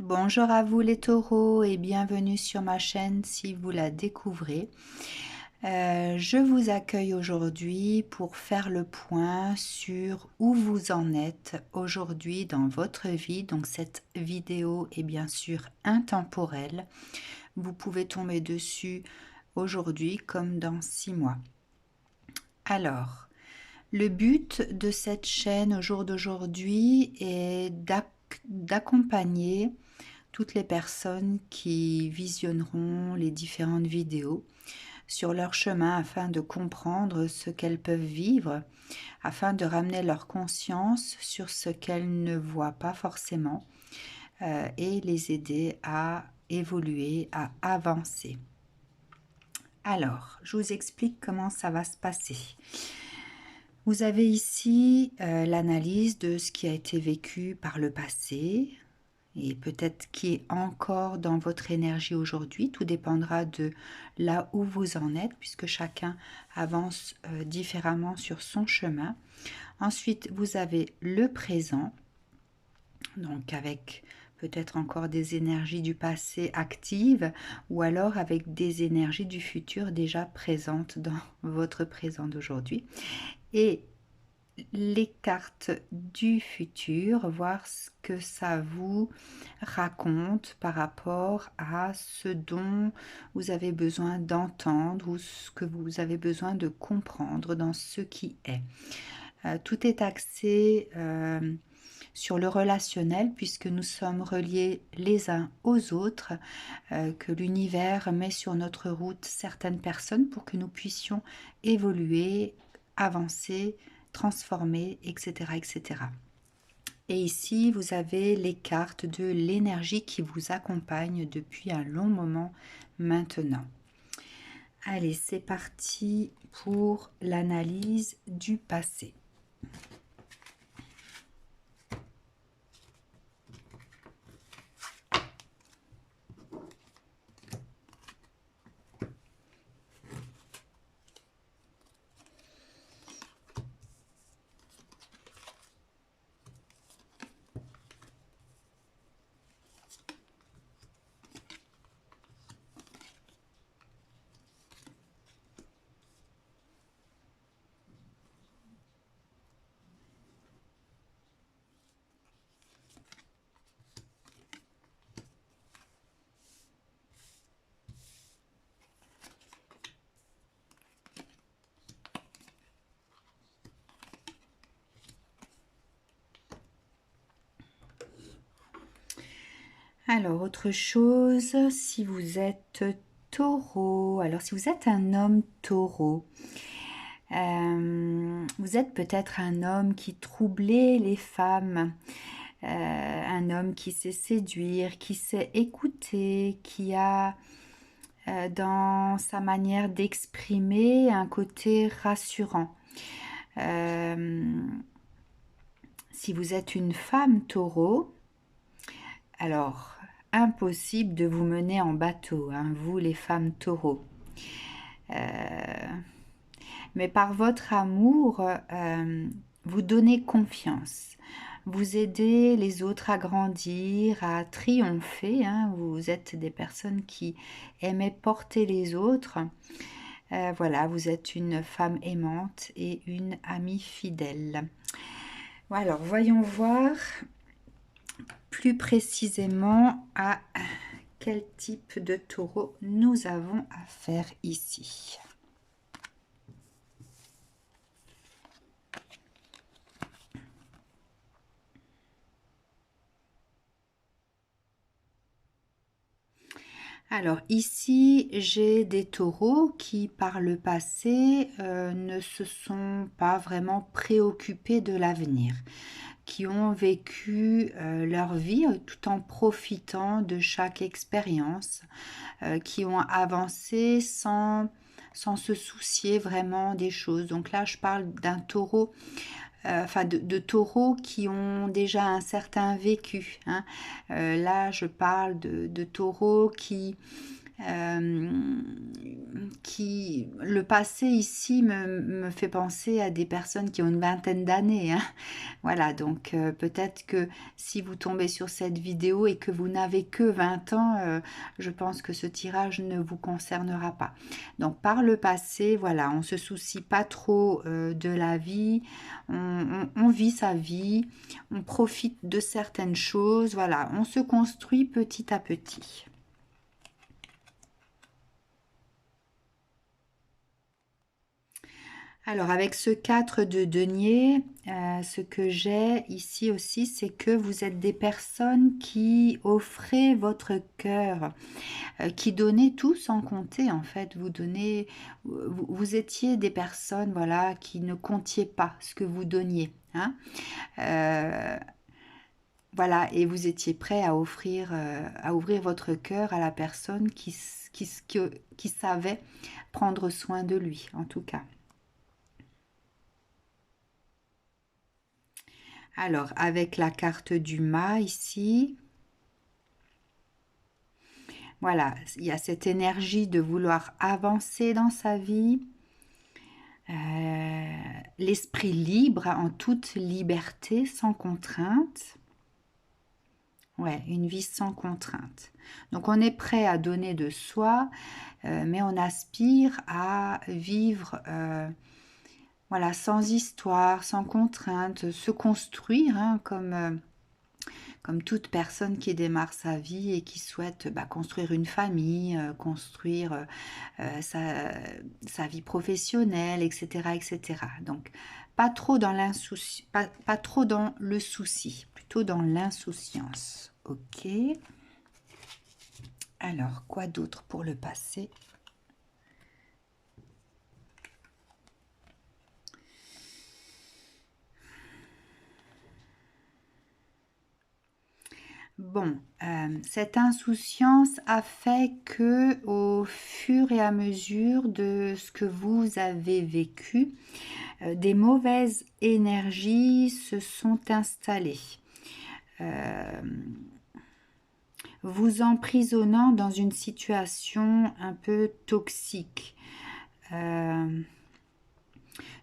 Bonjour à vous les taureaux et bienvenue sur ma chaîne si vous la découvrez. Je vous accueille aujourd'hui pour faire le point sur où vous en êtes aujourd'hui dans votre vie. Donc cette vidéo est bien sûr intemporelle. Vous pouvez tomber dessus aujourd'hui comme dans 6 mois. Alors, le but de cette chaîne au jour d'aujourd'hui est d'accompagner toutes les personnes qui visionneront les différentes vidéos sur leur chemin afin de comprendre ce qu'elles peuvent vivre, afin de ramener leur conscience sur ce qu'elles ne voient pas forcément et les aider à évoluer, à avancer. Alors, je vous explique comment ça va se passer. Vous avez ici l'analyse de ce qui a été vécu par le passé, et peut-être qui est encore dans votre énergie aujourd'hui. Tout dépendra de là où vous en êtes, puisque chacun avance différemment sur son chemin. Ensuite, vous avez le présent, donc avec peut-être encore des énergies du passé actives, ou alors avec des énergies du futur déjà présentes dans votre présent d'aujourd'hui. Et les cartes du futur, voir ce que ça vous raconte par rapport à ce dont vous avez besoin d'entendre ou ce que vous avez besoin de comprendre dans ce qui est. Tout est axé sur le relationnel puisque nous sommes reliés les uns aux autres, que l'univers met sur notre route certaines personnes pour que nous puissions évoluer, avancer, transformer, etc., etc. Et ici, vous avez les cartes de l'énergie qui vous accompagne depuis un long moment maintenant. Allez, c'est parti pour l'analyse du passé. Alors, autre chose, si vous êtes taureau, alors si vous êtes un homme taureau, vous êtes peut-être un homme qui troublait les femmes, un homme qui sait séduire, qui sait écouter, qui a dans sa manière d'exprimer un côté rassurant. Si vous êtes une femme taureau, alors impossible de vous mener en bateau, hein, vous les femmes taureaux. Mais par votre amour, vous donnez confiance. Vous aidez les autres à grandir, à triompher. Hein. Vous êtes des personnes qui aimaient porter les autres. Voilà, vous êtes une femme aimante et une amie fidèle. Alors, voyons voir plus précisément à quel type de taureau nous avons affaire ici. Alors ici, j'ai des taureaux qui par le passé ne se sont pas vraiment préoccupés de l'avenir, qui ont vécu leur vie tout en profitant de chaque expérience, qui ont avancé sans se soucier vraiment des choses. Donc là, je parle d'un taureau, de taureaux qui ont déjà un certain vécu. Hein. Là, je parle de taureaux qui Le passé ici me fait penser à des personnes qui ont une vingtaine d'années, hein. Voilà, donc peut-être que si vous tombez sur cette vidéo et que vous n'avez que 20 ans, je pense que ce tirage ne vous concernera pas. Donc par le passé, voilà, on se soucie pas trop de la vie, on vit sa vie, on profite de certaines choses, voilà, on se construit petit à petit. Alors avec ce 4 de denier, ce que j'ai ici aussi, c'est que vous êtes des personnes qui offrez votre cœur, qui donnez tout sans compter en fait. Vous étiez des personnes, voilà, qui ne comptiez pas ce que vous donniez, hein. Euh, voilà, et vous étiez prêt à ouvrir votre cœur à la personne qui savait prendre soin de lui, en tout cas. Alors, avec la carte du mât ici, voilà, il y a cette énergie de vouloir avancer dans sa vie, l'esprit libre, en toute liberté, sans contrainte. Ouais, une vie sans contrainte. Donc, on est prêt à donner de soi, mais on aspire à vivre voilà, sans histoire, sans contrainte, se construire hein, comme toute personne qui démarre sa vie et qui souhaite construire une famille, construire sa vie professionnelle, etc., etc. Donc, pas trop dans l'insouci, pas trop dans le souci, plutôt dans l'insouciance. Ok. Alors, quoi d'autre pour le passé ? Bon, cette insouciance a fait que au fur et à mesure de ce que vous avez vécu, des mauvaises énergies se sont installées, vous emprisonnant dans une situation un peu toxique.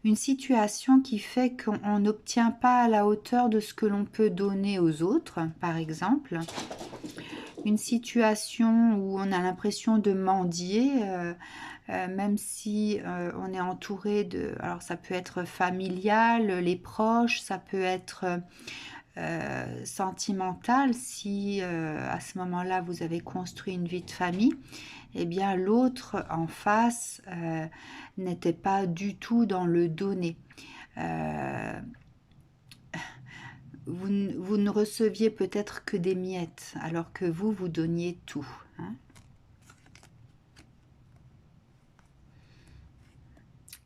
Une situation qui fait qu'on n'obtient pas à la hauteur de ce que l'on peut donner aux autres, par exemple. Une situation où on a l'impression de mendier, même si on est entouré de... Alors ça peut être familial, les proches, ça peut être sentimental, si à ce moment-là vous avez construit une vie de famille, eh bien l'autre en face n'était pas du tout dans le donner. Vous ne receviez peut-être que des miettes, alors que vous donniez tout. Hein.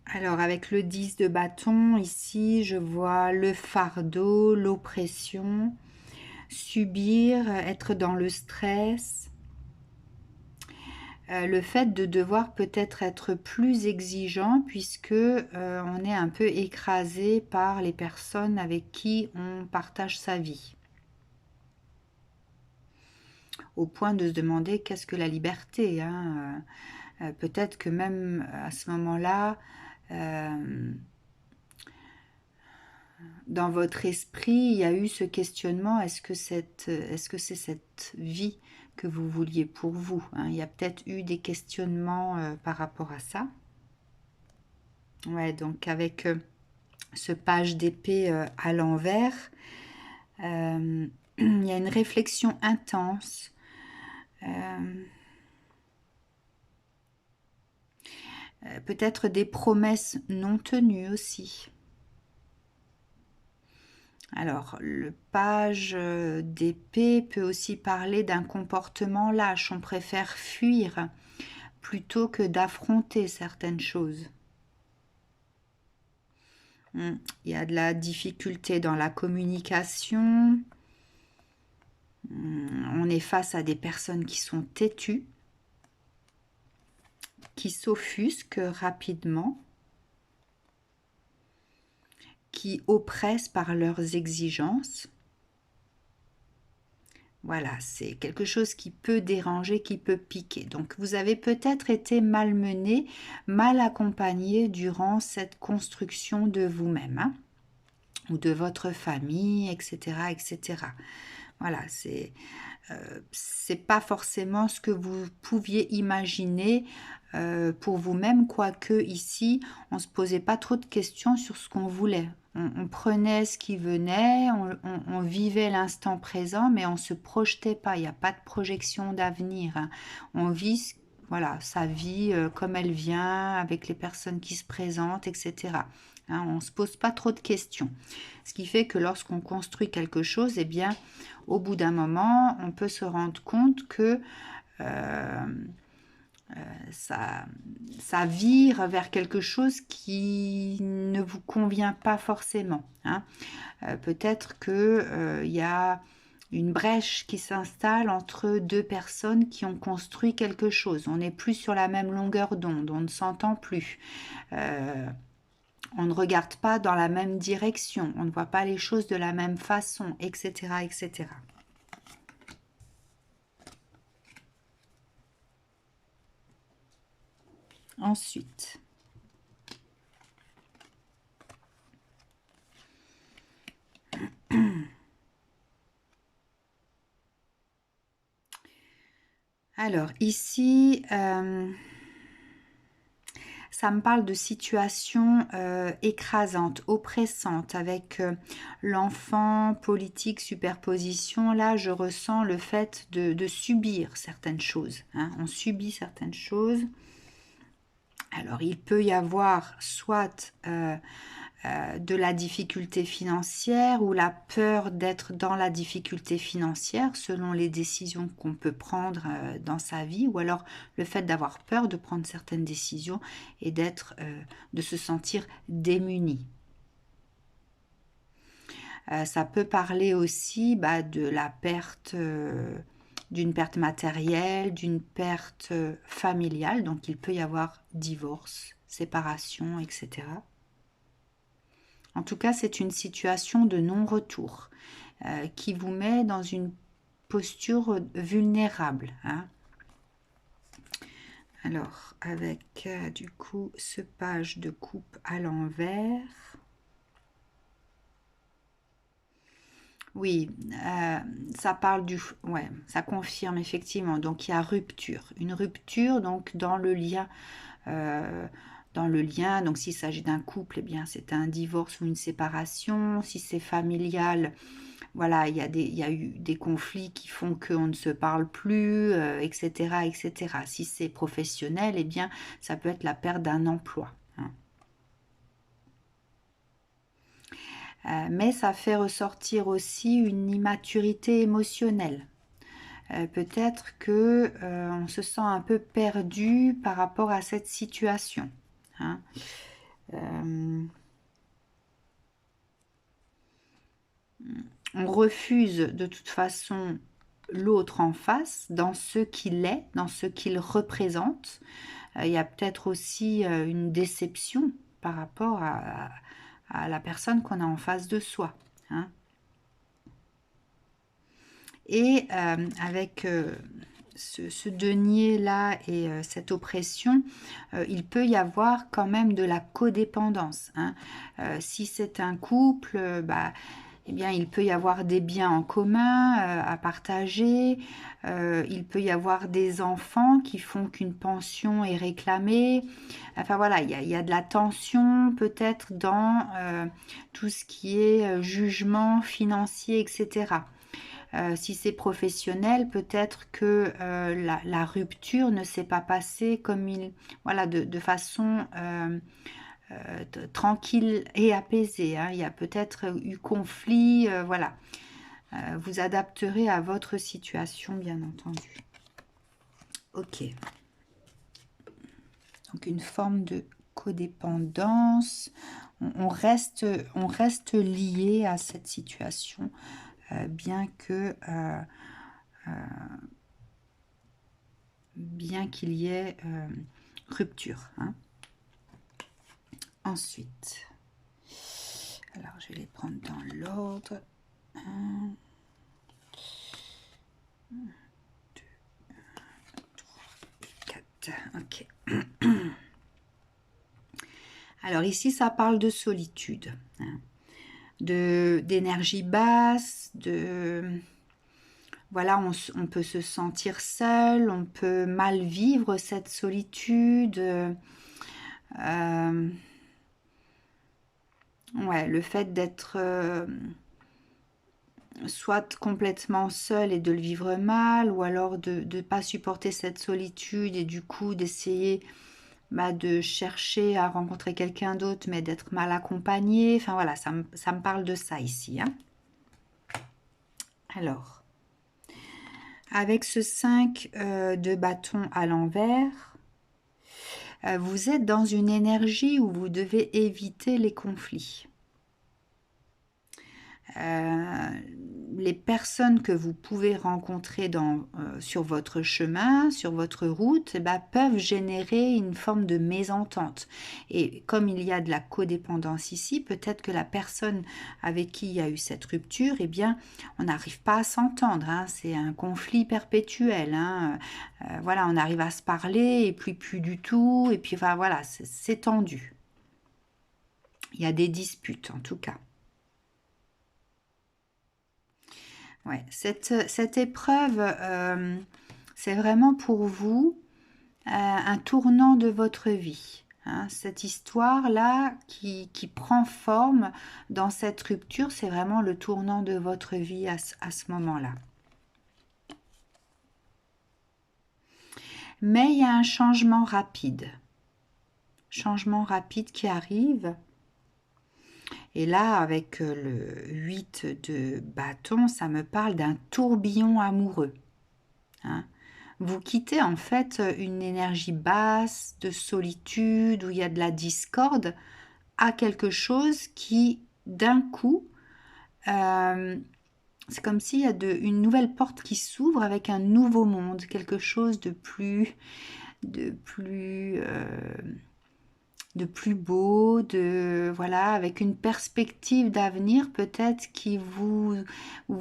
Alors, avec le 10 de bâton, ici, je vois le fardeau, l'oppression, subir, être dans le stress, le fait de devoir peut-être être plus exigeant puisque on est un peu écrasé par les personnes avec qui on partage sa vie. Au point de se demander qu'est-ce que la liberté, hein. Peut-être que même à ce moment-là, dans votre esprit, il y a eu ce questionnement, est-ce que c'est cette vie que vous vouliez pour vous, hein? Il y a peut-être eu des questionnements par rapport à ça. Ouais, donc avec ce page d'épée à l'envers, il y a une réflexion intense. Peut-être des promesses non tenues aussi. Alors, le page d'épée peut aussi parler d'un comportement lâche. On préfère fuir plutôt que d'affronter certaines choses. Il y a de la difficulté dans la communication. On est face à des personnes qui sont têtues, qui s'offusquent rapidement, qui oppressent par leurs exigences. Voilà, c'est quelque chose qui peut déranger, qui peut piquer. Donc, vous avez peut-être été malmené, mal accompagné durant cette construction de vous-même, hein, ou de votre famille, etc., etc. Voilà, c'est pas forcément ce que vous pouviez imaginer pour vous-même, quoique ici, on se posait pas trop de questions sur ce qu'on voulait. On prenait ce qui venait, on vivait l'instant présent, mais on se projetait pas. Il n'y a pas de projection d'avenir, hein. On vit, voilà, sa vie comme elle vient, avec les personnes qui se présentent, etc. Hein, on se pose pas trop de questions. Ce qui fait que lorsqu'on construit quelque chose, eh bien, au bout d'un moment, on peut se rendre compte que euh, ça vire vers quelque chose qui ne vous convient pas forcément, hein. Peut-être que y a une brèche qui s'installe entre deux personnes qui ont construit quelque chose. On n'est plus sur la même longueur d'onde, on ne s'entend plus. On ne regarde pas dans la même direction, on ne voit pas les choses de la même façon, etc., etc. Ensuite, alors ici, ça me parle de situations écrasantes, oppressantes, avec l'enfant, politique, superposition. Là, je ressens le fait de subir certaines choses, hein. On subit certaines choses. Alors, il peut y avoir soit de la difficulté financière ou la peur d'être dans la difficulté financière selon les décisions qu'on peut prendre dans sa vie, ou alors le fait d'avoir peur de prendre certaines décisions et de se sentir démuni. Ça peut parler aussi de la perte, d'une perte matérielle, d'une perte familiale, donc il peut y avoir divorce, séparation, etc. En tout cas, c'est une situation de non-retour qui vous met dans une posture vulnérable, hein. Alors, avec du coup ce page de coupe à l'envers. Oui, ça parle du... Ouais, ça confirme effectivement. Donc, il y a rupture. Une rupture, donc, dans le lien. Donc, s'il s'agit d'un couple, eh bien, c'est un divorce ou une séparation. Si c'est familial, voilà, il y a eu des conflits qui font qu'on ne se parle plus, etc., etc. Si c'est professionnel, eh bien, ça peut être la perte d'un emploi, hein. Mais ça fait ressortir aussi une immaturité émotionnelle. Peut-être que on se sent un peu perdu par rapport à cette situation, hein. On refuse de toute façon l'autre en face dans ce qu'il est, dans ce qu'il représente. Il y a peut-être aussi une déception par rapport à la personne qu'on a en face de soi, hein. Et avec ce denier-là et cette oppression, il peut y avoir quand même de la codépendance, hein. Si c'est un couple, eh bien, il peut y avoir des biens en commun à partager. Il peut y avoir des enfants qui font qu'une pension est réclamée. Enfin voilà, il y a de la tension peut-être dans tout ce qui est jugement financier, etc. Si c'est professionnel, peut-être que la rupture ne s'est pas passée comme voilà, de façon tranquille et apaisée, hein. Il y a peut-être eu conflit, voilà. Vous adapterez à votre situation, bien entendu. Ok. Donc une forme de codépendance. On reste lié à cette situation, bien qu'il y ait rupture, hein. Ensuite, alors je vais les prendre dans l'ordre. 4. Ok. Alors ici, ça parle de solitude, hein, d'énergie basse, voilà, on peut se sentir seul, on peut mal vivre cette solitude. Ouais, le fait d'être soit complètement seul et de le vivre mal, ou alors de ne pas supporter cette solitude et du coup d'essayer de chercher à rencontrer quelqu'un d'autre, mais d'être mal accompagné. Enfin voilà, ça me parle de ça ici, hein. Alors, avec ce 5 de bâton à l'envers, vous êtes dans une énergie où vous devez éviter les conflits. Les personnes que vous pouvez rencontrer sur votre chemin, sur votre route, peuvent générer une forme de mésentente. Et comme il y a de la codépendance ici, peut-être que la personne avec qui il y a eu cette rupture, on n'arrive pas à s'entendre, hein. C'est un conflit perpétuel, hein. Voilà, on arrive à se parler et puis plus du tout. Et puis enfin, voilà, c'est tendu. Il y a des disputes en tout cas. Ouais, cette épreuve, c'est vraiment pour vous un tournant de votre vie, hein. Cette histoire-là qui prend forme dans cette rupture, c'est vraiment le tournant de votre vie à ce moment-là. Mais il y a un changement rapide qui arrive. Et là, avec le 8 de bâton, ça me parle d'un tourbillon amoureux, hein. Vous quittez en fait une énergie basse, de solitude, où il y a de la discorde, à quelque chose qui, d'un coup, c'est comme s'il y a une nouvelle porte qui s'ouvre avec un nouveau monde, quelque chose de plus beau, voilà, avec une perspective d'avenir peut-être qui vous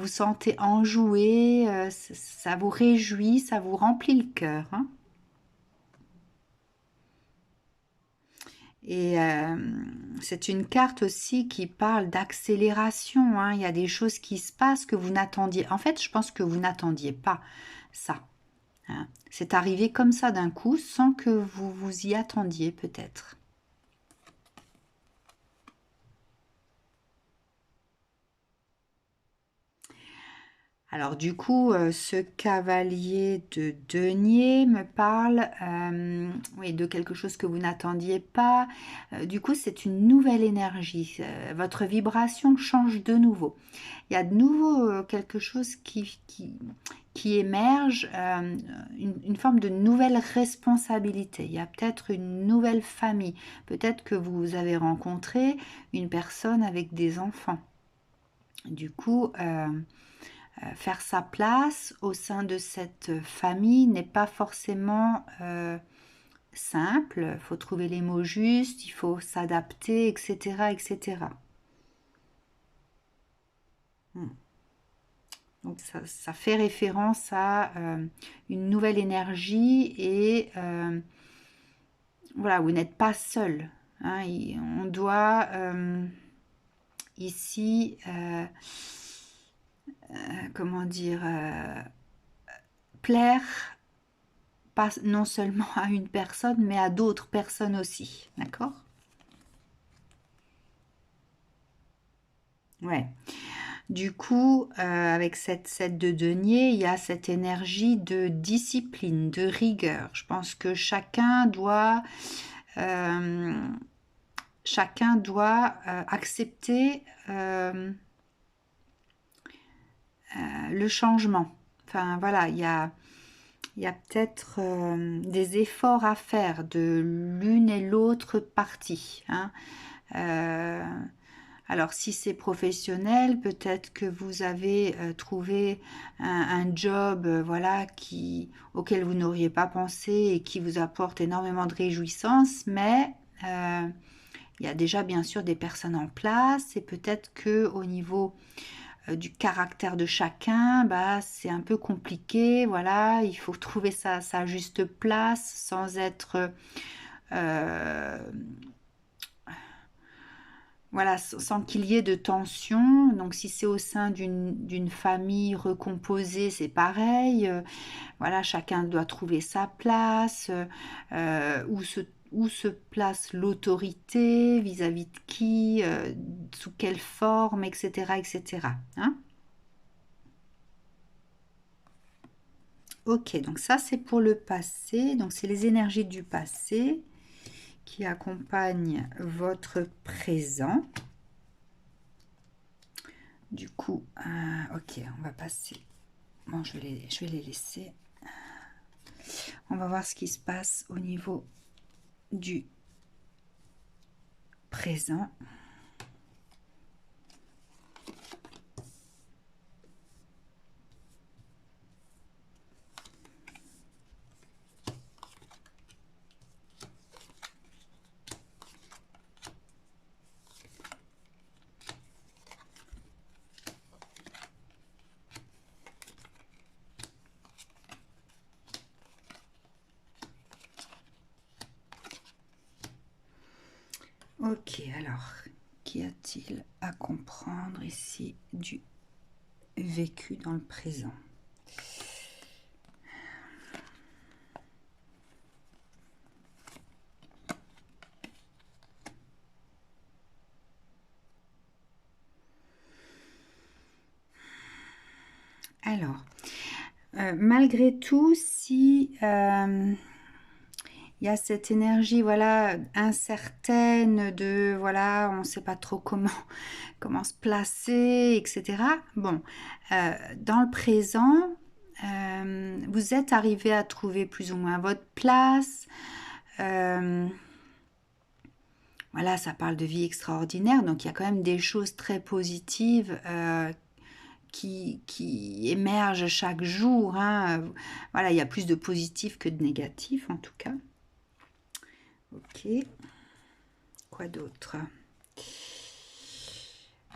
sentez enjoué, ça vous réjouit, ça vous remplit le cœur, hein. Et c'est une carte aussi qui parle d'accélération, hein. Il y a des choses qui se passent que vous n'attendiez. En fait, je pense que vous n'attendiez pas ça, hein. C'est arrivé comme ça d'un coup, sans que vous vous y attendiez peut-être. Alors du coup, ce cavalier de denier me parle, oui, de quelque chose que vous n'attendiez pas. Du coup, c'est une nouvelle énergie. Votre vibration change de nouveau. Il y a de nouveau quelque chose qui émerge, une forme de nouvelle responsabilité. Il y a peut-être une nouvelle famille. Peut-être que vous avez rencontré une personne avec des enfants. Du coup, faire sa place au sein de cette famille n'est pas forcément simple. Il faut trouver les mots justes, il faut s'adapter, etc., etc. Donc ça fait référence à une nouvelle énergie et voilà, vous n'êtes pas seul, hein. On doit ici, comment dire, plaire pas non seulement à une personne, mais à d'autres personnes aussi, d'accord? Ouais. Du coup, avec cette 7 de denier, il y a cette énergie de discipline, de rigueur. Je pense que chacun doit accepter le changement. Enfin, voilà, il y a peut-être des efforts à faire de l'une et l'autre partie, hein. Alors, si c'est professionnel, peut-être que vous avez trouvé un job, voilà, auquel vous n'auriez pas pensé et qui vous apporte énormément de réjouissance, mais il y a déjà bien sûr des personnes en place et peut-être que au niveau du caractère de chacun, bah, c'est un peu compliqué, voilà, il faut trouver sa juste place sans être... voilà, sans qu'il y ait de tension. Donc si c'est au sein d'une famille recomposée, c'est pareil. Voilà, chacun doit trouver sa place, où se place l'autorité, vis-à-vis de qui, sous quelle forme, etc. etc. Hein. Ok, donc ça c'est pour le passé, donc c'est les énergies du passé qui accompagnent votre présent. Du coup, ok, on va passer. Bon, je vais les laisser. On va voir ce qui se passe au niveau du présent. Ok, alors, qu'y a-t-il à comprendre ici du vécu dans le présent? Alors, malgré tout, si il y a cette énergie, voilà, incertaine de, voilà, on ne sait pas trop comment se placer, etc. Bon, dans le présent, vous êtes arrivé à trouver plus ou moins votre place. Voilà, ça parle de vie extraordinaire, donc il y a quand même des choses très positives qui émergent chaque jour. Hein. Voilà, il y a plus de positifs que de négatifs en tout cas. Ok. Quoi d'autre?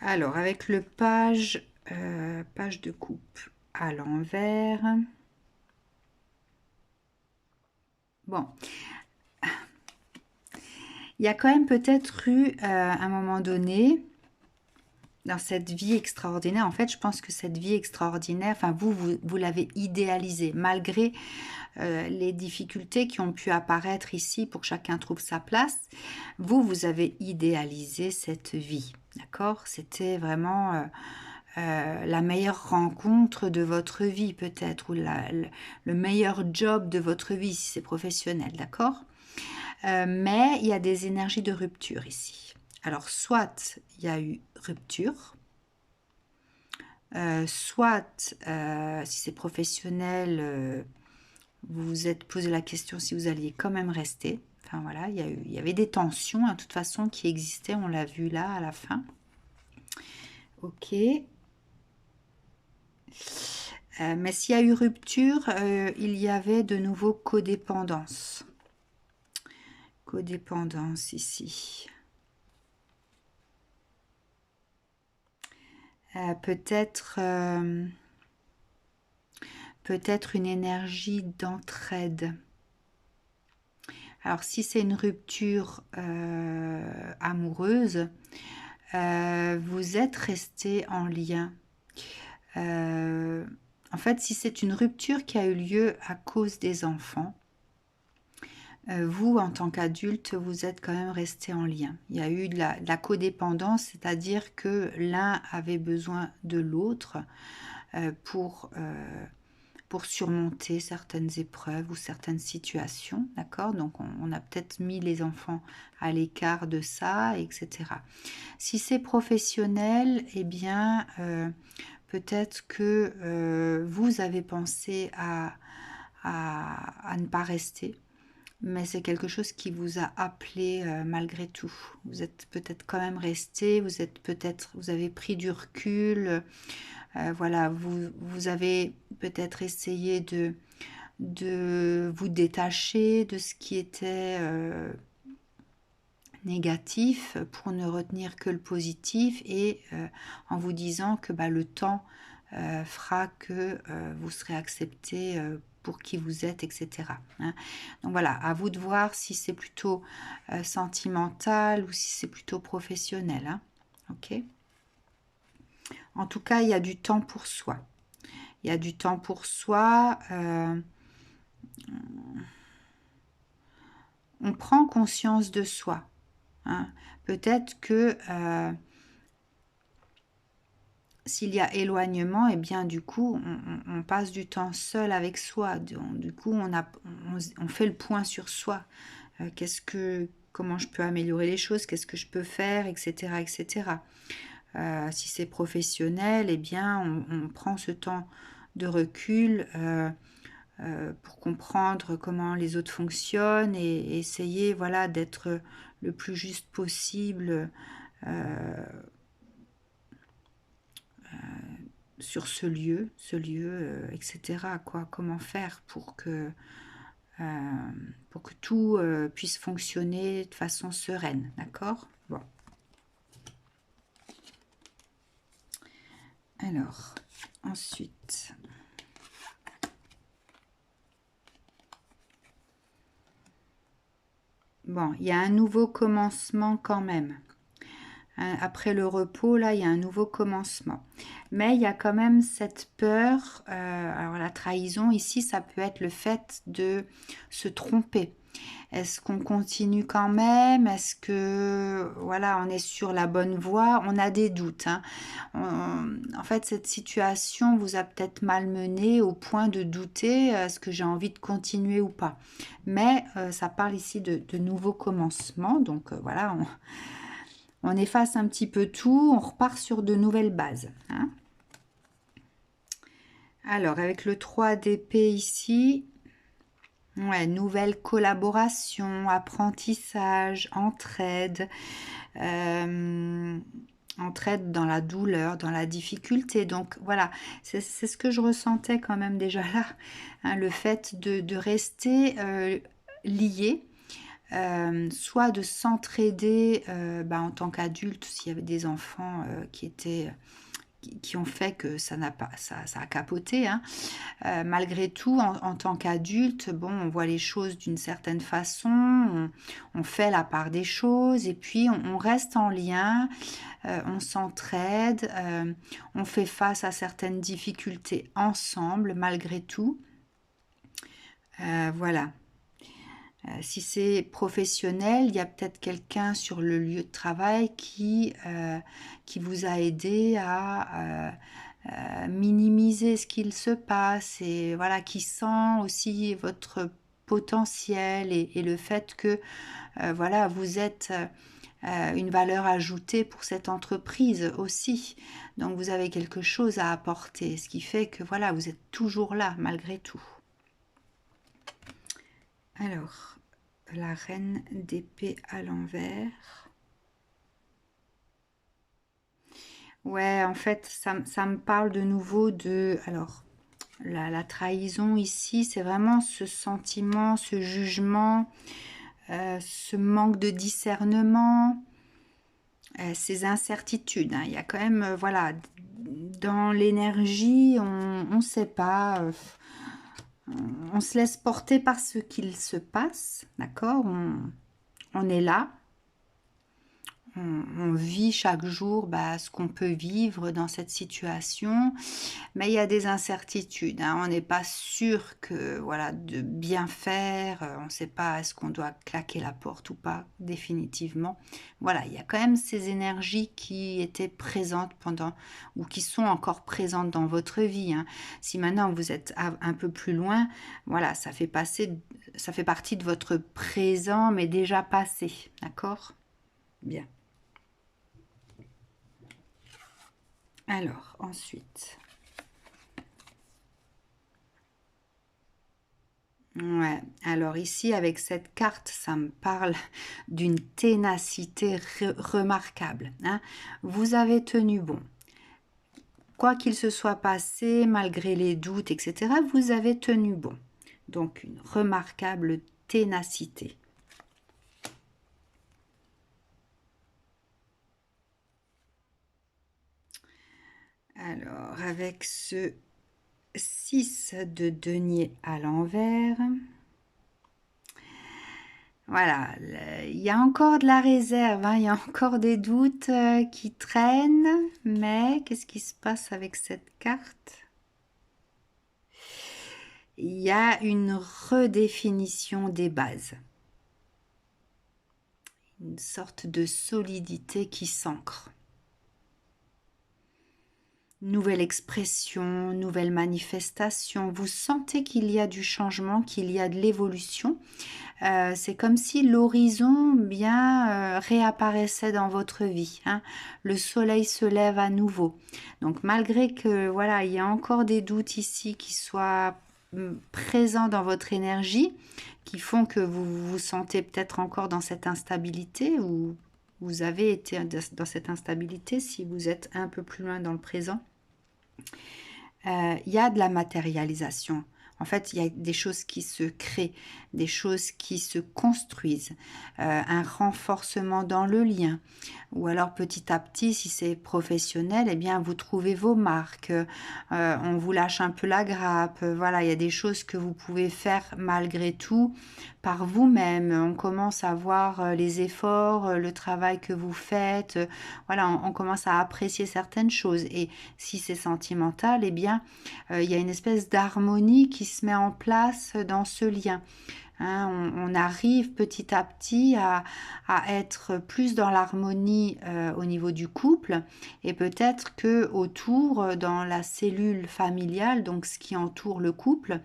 Alors, avec le page de coupe à l'envers. Bon. Il y a quand même peut-être eu, à un moment donné, dans cette vie extraordinaire, en fait, je pense que cette vie extraordinaire, enfin, vous l'avez idéalisée, malgré les difficultés qui ont pu apparaître ici pour que chacun trouve sa place. Vous avez idéalisé cette vie, d'accord? C'était vraiment la meilleure rencontre de votre vie, peut-être, ou le meilleur job de votre vie, si c'est professionnel, d'accord? Mais il y a des énergies de rupture ici. Alors, soit il y a eu rupture, soit, si c'est professionnel, vous vous êtes posé la question si vous alliez quand même rester. Enfin voilà, il y avait des tensions, hein, de toute façon, qui existaient, on l'a vu là, à la fin. Ok. Mais s'il y a eu rupture, il y avait de nouveau codépendance. Codépendance ici. Peut-être une énergie d'entraide. Alors si c'est une rupture amoureuse, vous êtes resté en lien. En fait, si c'est une rupture qui a eu lieu à cause des enfants, vous, en tant qu'adulte, vous êtes quand même resté en lien. Il y a eu de la codépendance, c'est-à-dire que l'un avait besoin de l'autre pour surmonter certaines épreuves ou certaines situations, d'accord? Donc, on a peut-être mis les enfants à l'écart de ça, etc. Si c'est professionnel, eh bien, peut-être que vous avez pensé à ne pas rester, mais c'est quelque chose qui vous a appelé malgré tout. Vous êtes peut-être quand même resté, vous avez pris du recul, voilà, vous avez peut-être essayé de vous détacher de ce qui était négatif pour ne retenir que le positif et en vous disant que le temps fera que vous serez accepté pour qui vous êtes, etc. Hein. Donc voilà, à vous de voir si c'est plutôt sentimental ou si c'est plutôt professionnel. Hein. Ok. En tout cas, il y a du temps pour soi. Il y a du temps pour soi. On prend conscience de soi. Hein. Peut-être que s'il y a éloignement, et bien du coup, on passe du temps seul avec soi. Du coup, on fait le point sur soi. Comment je peux améliorer les choses, qu'est-ce que je peux faire, etc., etc. Si c'est professionnel, eh bien, on prend ce temps de recul pour comprendre comment les autres fonctionnent et essayer, voilà, d'être le plus juste possible sur ce lieu, etc. Quoi, comment faire pour que tout puisse fonctionner de façon sereine, d'accord? Bon. Alors, ensuite... Bon, il y a un nouveau commencement quand même. Après le repos, là, il y a un nouveau commencement. Mais il y a quand même cette peur. Alors la trahison, ici, ça peut être le fait de se tromper. Est-ce qu'on continue quand même? Est-ce que, voilà, on est sur la bonne voie? On a des doutes. Hein. En fait, cette situation vous a peut-être malmené au point de douter, est-ce que j'ai envie de continuer ou pas? Mais ça parle ici de nouveaux commencements. Donc, voilà, on efface un petit peu tout, on repart sur de nouvelles bases. Hein. Alors, avec le 3 d'épée ici, ouais, nouvelle collaboration, apprentissage, entraide, entraide dans la douleur, dans la difficulté. Donc voilà, c'est ce que je ressentais quand même déjà là, hein, le fait de rester lié. Soit de s'entraider en tant qu'adulte s'il y avait des enfants qui ont fait que ça a capoté. Hein. Malgré tout, en tant qu'adulte, bon, on voit les choses d'une certaine façon, on fait la part des choses et puis on reste en lien, on s'entraide, on fait face à certaines difficultés ensemble malgré tout. Voilà. Si c'est professionnel, il y a peut-être quelqu'un sur le lieu de travail qui vous a aidé à minimiser ce qu'il se passe et voilà, qui sent aussi votre potentiel et le fait que voilà, vous êtes une valeur ajoutée pour cette entreprise aussi. Donc vous avez quelque chose à apporter, ce qui fait que voilà, vous êtes toujours là malgré tout. Alors, la reine d'épée à l'envers. Ouais, en fait, ça me parle de nouveau de... Alors, la trahison ici, c'est vraiment ce sentiment, ce jugement, ce manque de discernement, ces incertitudes. Hein. Il y a quand même, voilà, dans l'énergie, on ne sait pas... on se laisse porter par ce qu'il se passe, d'accord? On est là, on vit chaque jour ce qu'on peut vivre dans cette situation, mais il y a des incertitudes. Hein. On n'est pas sûr que voilà de bien faire. On ne sait pas est-ce qu'on doit claquer la porte ou pas définitivement. Voilà, il y a quand même ces énergies qui étaient présentes pendant ou qui sont encore présentes dans votre vie. Hein. Si maintenant vous êtes un peu plus loin, voilà, ça fait partie de votre présent, mais déjà passé. D'accord? Bien. Alors, ensuite. Ouais, alors ici, avec cette carte, ça me parle d'une ténacité remarquable. Hein. Vous avez tenu bon. Quoi qu'il se soit passé, malgré les doutes, etc., vous avez tenu bon. Donc, une remarquable ténacité. Alors, avec ce 6 de denier à l'envers, voilà, il y a encore de la réserve, hein, il y a encore des doutes qui traînent, mais qu'est-ce qui se passe avec cette carte? Il y a une redéfinition des bases, une sorte de solidité qui s'ancre. Nouvelle expression, nouvelle manifestation, vous sentez qu'il y a du changement, qu'il y a de l'évolution. C'est comme si l'horizon bien réapparaissait dans votre vie, hein. Le soleil se lève à nouveau. Donc malgré que voilà, il y a encore des doutes ici qui soient présents dans votre énergie, qui font que vous vous sentez peut-être encore dans cette instabilité ou vous avez été dans cette instabilité si vous êtes un peu plus loin dans le présent. Il y a de la matérialisation. En fait, il y a des choses qui se créent, des choses qui se construisent, un renforcement dans le lien. Ou alors petit à petit, si c'est professionnel, eh bien vous trouvez vos marques, on vous lâche un peu la grappe. Voilà, il y a des choses que vous pouvez faire malgré tout par vous-même. On commence à voir les efforts, le travail que vous faites. Voilà, on commence à apprécier certaines choses. Et si c'est sentimental, eh bien, il y a une espèce d'harmonie qui se met en place dans ce lien. Hein, on arrive petit à petit à être plus dans l'harmonie au niveau du couple et peut-être que autour, dans la cellule familiale, donc ce qui entoure le couple,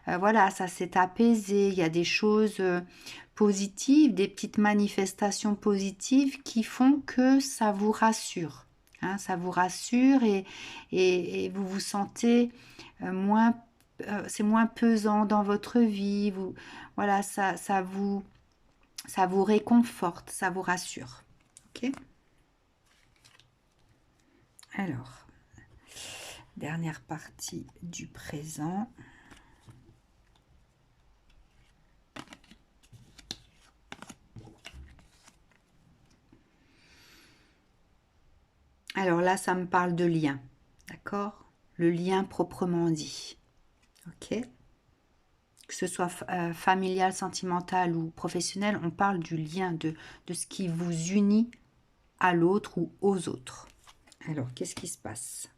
voilà, ça s'est apaisé. Il y a des choses positives, des petites manifestations positives qui font que ça vous rassure. Hein, ça vous rassure et vous vous sentez moins c'est moins pesant dans votre vie, voilà, ça vous réconforte, ça vous rassure. Ok. Alors, dernière partie du présent. Alors là, ça me parle de lien, d'accord? Le lien proprement dit. Ok. Que ce soit familial, sentimental ou professionnel, on parle du lien, de ce qui vous unit à l'autre ou aux autres. Alors, qu'est-ce qui se passe?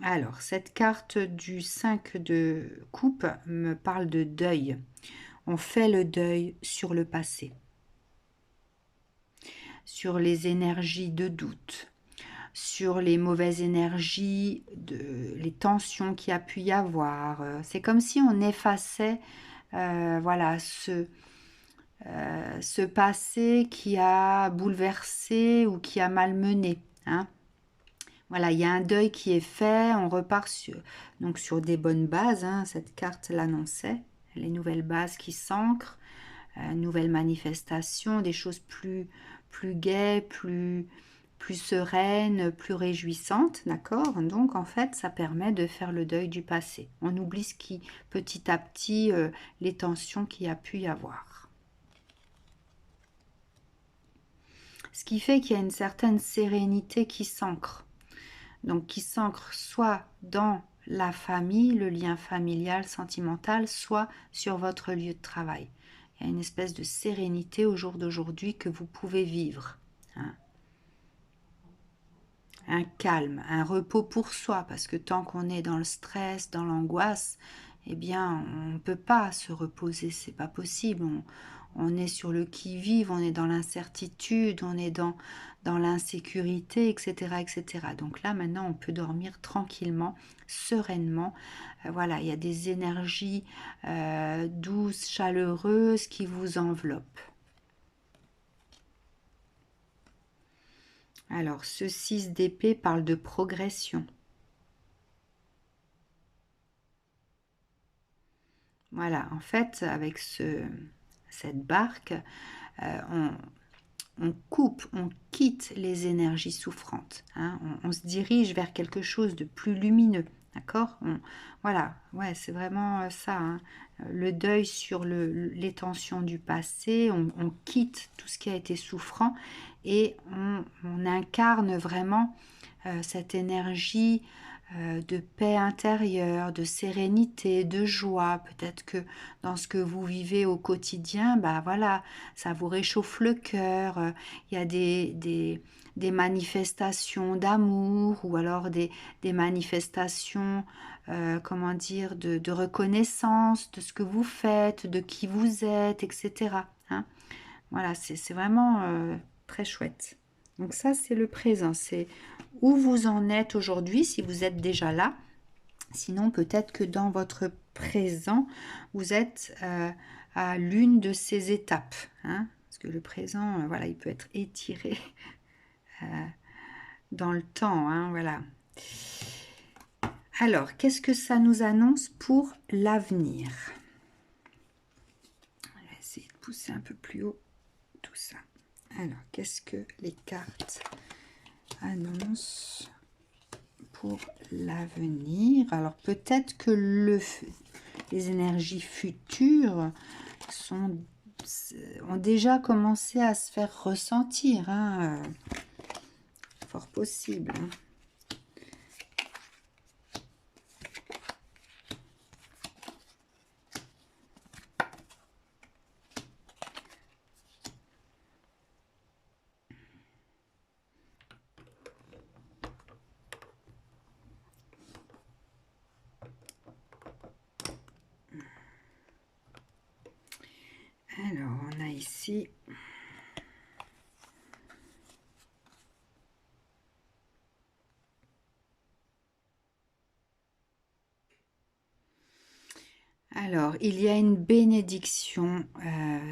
Alors, cette carte du 5 de coupe me parle de deuil. On fait le deuil sur le passé, sur les énergies de doute, sur les mauvaises énergies, les tensions qu'il y a pu y avoir. C'est comme si on effaçait voilà, ce passé qui a bouleversé ou qui a malmené. Hein. Voilà, il y a un deuil qui est fait, on repart donc sur des bonnes bases, hein, cette carte l'annonçait, les nouvelles bases qui s'ancrent, nouvelles manifestations, des choses plus gaies, plus sereines, plus réjouissantes, d'accord? Donc en fait, ça permet de faire le deuil du passé. On oublie ce qui, petit à petit, les tensions qu'il y a pu y avoir. Ce qui fait qu'il y a une certaine sérénité qui s'ancre. Donc qui s'ancre soit dans la famille, le lien familial, sentimental, soit sur votre lieu de travail. Il y a une espèce de sérénité au jour d'aujourd'hui que vous pouvez vivre. Hein. Un calme, un repos pour soi, parce que tant qu'on est dans le stress, dans l'angoisse, eh bien, on ne peut pas se reposer, c'est pas possible. On est sur le qui-vive, on est dans l'incertitude, on est dans l'insécurité, etc., etc. Donc là, maintenant, on peut dormir tranquillement, sereinement. Voilà, il y a des énergies douces, chaleureuses qui vous enveloppent. Alors, ce 6 d'épée parle de progression. Voilà, en fait, avec cette barque, on coupe, on quitte les énergies souffrantes. Hein, on se dirige vers quelque chose de plus lumineux. D'accord. Voilà, ouais, c'est vraiment ça. Hein. Le deuil sur les tensions du passé, on quitte tout ce qui a été souffrant et on incarne vraiment cette énergie de paix intérieure, de sérénité, de joie. Peut-être que dans ce que vous vivez au quotidien, bah voilà, ça vous réchauffe le cœur. Il y a des manifestations d'amour ou alors des manifestations, comment dire, de reconnaissance de ce que vous faites, de qui vous êtes, etc. Hein. Voilà, c'est vraiment très chouette. Donc ça, c'est le présent, c'est où vous en êtes aujourd'hui, si vous êtes déjà là. Sinon, peut-être que dans votre présent, vous êtes à l'une de ces étapes. Hein, parce que le présent, voilà, il peut être étiré dans le temps. Hein, voilà. Alors, qu'est-ce que ça nous annonce pour l'avenir? On va essayer de pousser un peu plus haut tout ça. Alors, qu'est-ce que les cartes annoncent pour l'avenir? Alors, peut-être que les énergies futures ont déjà commencé à se faire ressentir. Hein, fort possible. Hein. Alors, on a ici alors, il y a une bénédiction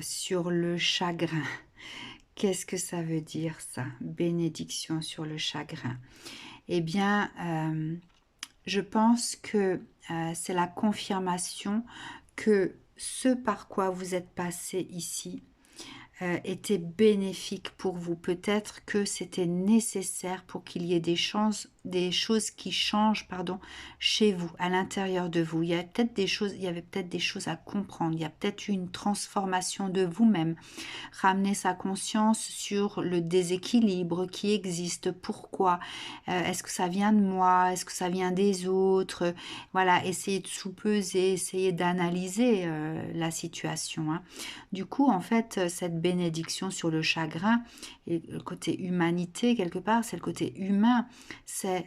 sur le chagrin. Qu'est-ce que ça veut dire ça? Bénédiction sur le chagrin. Eh bien, je pense que c'est la confirmation que ce par quoi vous êtes passé ici était bénéfique pour vous. Peut-être que c'était nécessaire pour qu'il y ait des choses qui changent, pardon, chez vous, à l'intérieur de vous. Il y avait peut-être des choses à comprendre. Il y a peut-être une transformation de vous-même. Ramener sa conscience sur le déséquilibre qui existe. Pourquoi? Est-ce que ça vient de moi? Est-ce que ça vient des autres? Voilà, essayer de sous-peser, essayer d'analyser la situation. Hein. Du coup, en fait, cette bénédiction sur le chagrin et le côté humanité, quelque part, c'est le côté humain. C'est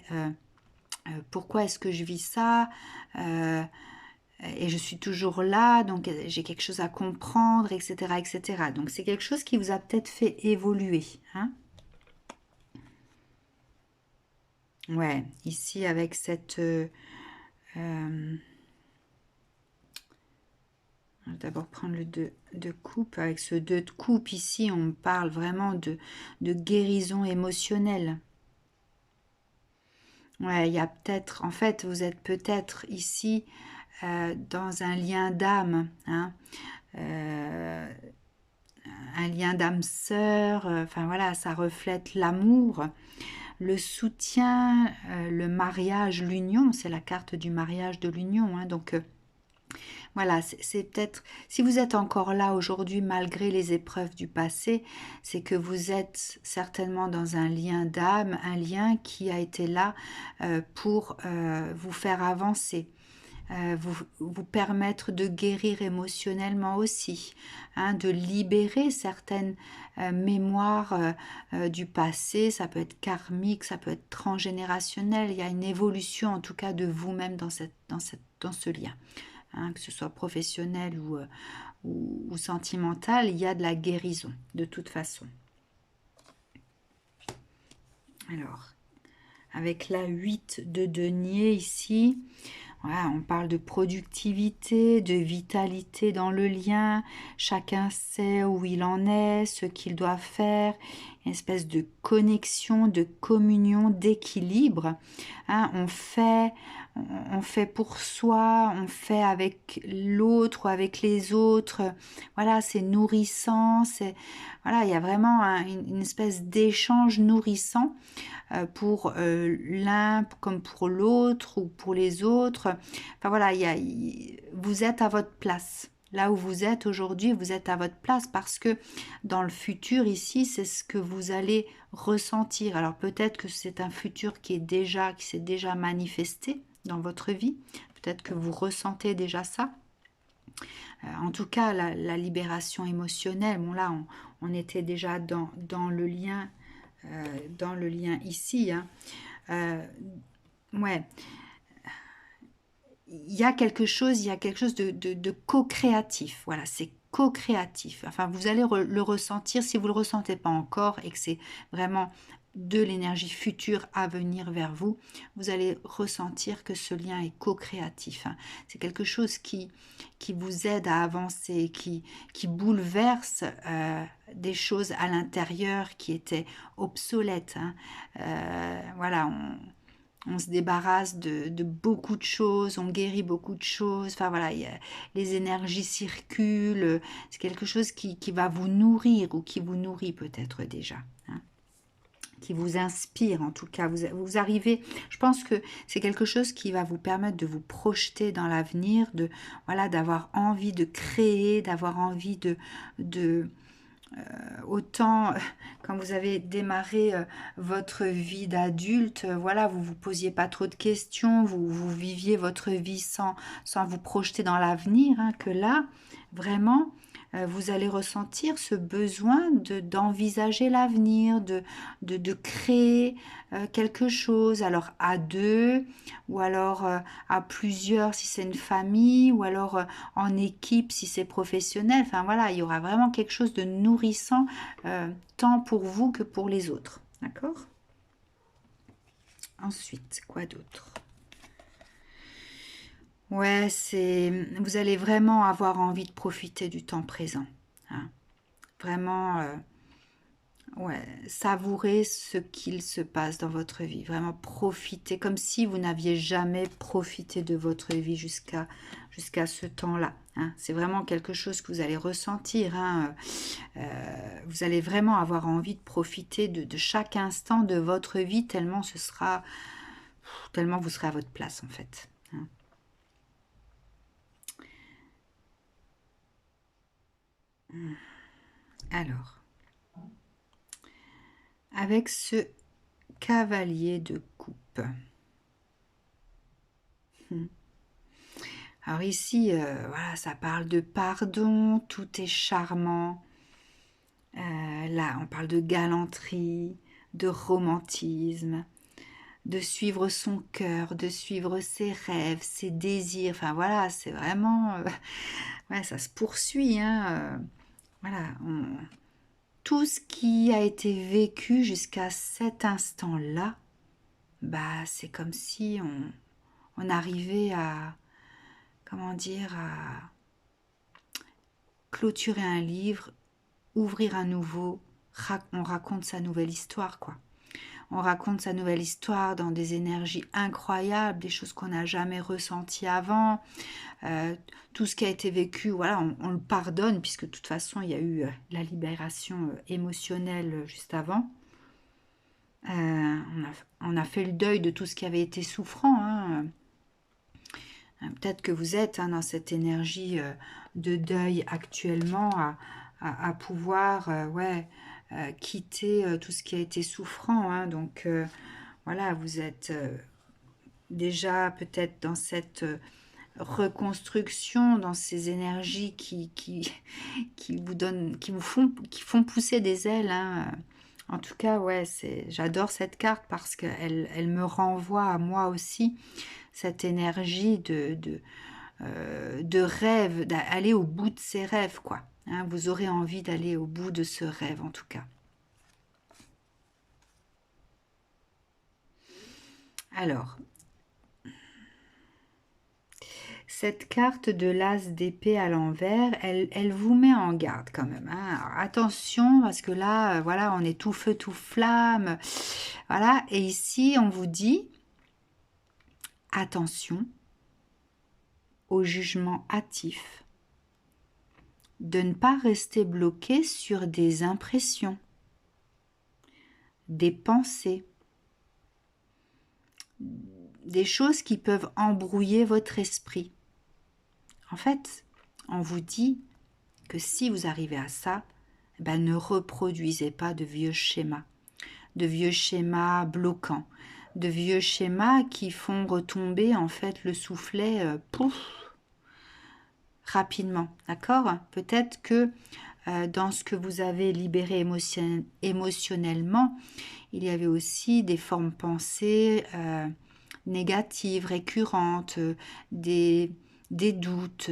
pourquoi est-ce que je vis ça et je suis toujours là, donc j'ai quelque chose à comprendre, etc. etc. Donc c'est quelque chose qui vous a peut-être fait évoluer. Hein. Ouais, ici avec cette... on va d'abord prendre le 2 de coupe. Avec ce 2 de coupe, ici, on parle vraiment de guérison émotionnelle. Ouais, il y a peut-être... En fait, vous êtes peut-être ici dans un lien d'âme. Hein, un lien d'âme sœur. Enfin, voilà, ça reflète l'amour. Le soutien, le mariage, l'union. C'est la carte du mariage, de l'union. Hein, donc... Voilà, c'est peut-être, si vous êtes encore là aujourd'hui malgré les épreuves du passé, c'est que vous êtes certainement dans un lien d'âme, un lien qui a été là pour vous faire avancer. Vous permettre de guérir émotionnellement aussi, hein, de libérer certaines mémoires du passé, ça peut être karmique, ça peut être transgénérationnel, il y a une évolution en tout cas de vous-même dans ce lien. Hein, que ce soit professionnel ou sentimental, il y a de la guérison, de toute façon. Alors, avec la 8 de denier ici, voilà, on parle de productivité, de vitalité dans le lien, chacun sait où il en est, ce qu'il doit faire, une espèce de connexion, de communion, d'équilibre. Hein, on fait pour soi, on fait avec l'autre ou avec les autres. Voilà, c'est nourrissant. Voilà, il y a vraiment une espèce d'échange nourrissant pour l'un comme pour l'autre ou pour les autres. Enfin voilà, vous êtes à votre place. Là où vous êtes aujourd'hui, vous êtes à votre place parce que dans le futur, ici, c'est ce que vous allez ressentir. Alors peut-être que c'est un futur qui s'est déjà manifesté dans votre vie. Peut-être que vous ressentez déjà ça. En tout cas, la libération émotionnelle, bon là, on était déjà dans le lien ici. Hein. Ouais, il y a quelque chose de co-créatif. Voilà, c'est co-créatif. Enfin, vous allez le ressentir si vous ne le ressentez pas encore et que c'est vraiment de l'énergie future à venir vers vous, vous allez ressentir que ce lien est co-créatif. Hein. C'est quelque chose qui vous aide à avancer, qui bouleverse des choses à l'intérieur qui étaient obsolètes. Hein. Voilà, on se débarrasse de beaucoup de choses, on guérit beaucoup de choses, enfin voilà, les énergies circulent, c'est quelque chose qui va vous nourrir ou qui vous nourrit peut-être déjà, hein, qui vous inspire en tout cas, vous arrivez, je pense que c'est quelque chose qui va vous permettre de vous projeter dans l'avenir, voilà, d'avoir envie de créer, d'avoir envie autant quand vous avez démarré votre vie d'adulte, voilà, vous vous posiez pas trop de questions, vous viviez votre vie sans vous projeter dans l'avenir, hein, que là, vraiment, vous allez ressentir ce besoin d'envisager l'avenir, de créer quelque chose, alors à deux, ou alors à plusieurs si c'est une famille, ou alors en équipe si c'est professionnel. Enfin voilà, il y aura vraiment quelque chose de nourrissant tant pour vous que pour les autres. D'accord? Ensuite, quoi d'autre? Ouais, vous allez vraiment avoir envie de profiter du temps présent. Hein. Vraiment, ouais, savourer ce qu'il se passe dans votre vie. Vraiment profiter, comme si vous n'aviez jamais profité de votre vie jusqu'à ce temps-là. Hein. C'est vraiment quelque chose que vous allez ressentir. Hein. Vous allez vraiment avoir envie de profiter de chaque instant de votre vie, tellement vous serez à votre place en fait. Hein. Alors, avec ce cavalier de coupe. Alors ici, voilà, ça parle de pardon, tout est charmant. Là, on parle de galanterie, de romantisme, de suivre son cœur, de suivre ses rêves, ses désirs. Enfin voilà, c'est vraiment... ouais, ça se poursuit. Hein, voilà, tout ce qui a été vécu jusqu'à cet instant-là, bah, c'est comme si on arrivait à, comment dire, à clôturer un livre, ouvrir un nouveau, on raconte sa nouvelle histoire, quoi. On raconte sa nouvelle histoire dans des énergies incroyables, des choses qu'on n'a jamais ressenties avant. Tout ce qui a été vécu, voilà, on le pardonne, puisque de toute façon, il y a eu la libération émotionnelle juste avant. On a fait le deuil de tout ce qui avait été souffrant. Hein. Peut-être que vous êtes dans cette énergie de deuil actuellement à pouvoir ouais, quitter tout ce qui a été souffrant. Hein. Donc voilà, vous êtes déjà peut-être dans cette reconstruction, dans ces énergies qui font pousser des ailes. Hein. En tout cas, ouais, j'adore cette carte parce qu'elle me renvoie à moi aussi cette énergie de rêve, d'aller au bout de ses rêves, quoi. Hein, vous aurez envie d'aller au bout de ce rêve, en tout cas. Alors, cette carte de l'as d'épée à l'envers, elle vous met en garde quand même. Hein. Alors, attention, parce que là, voilà, on est tout feu, tout flamme. Voilà, et ici, on vous dit, attention au jugement hâtif, de ne pas rester bloqué sur des impressions, des pensées, des choses qui peuvent embrouiller votre esprit. En fait, on vous dit que si vous arrivez à ça, ben, ne reproduisez pas de vieux schémas bloquants, de vieux schémas qui font retomber en fait le soufflet pouf, rapidement, d'accord? Peut-être que dans ce que vous avez libéré émotionnellement, il y avait aussi des formes pensées négatives, récurrentes, des doutes,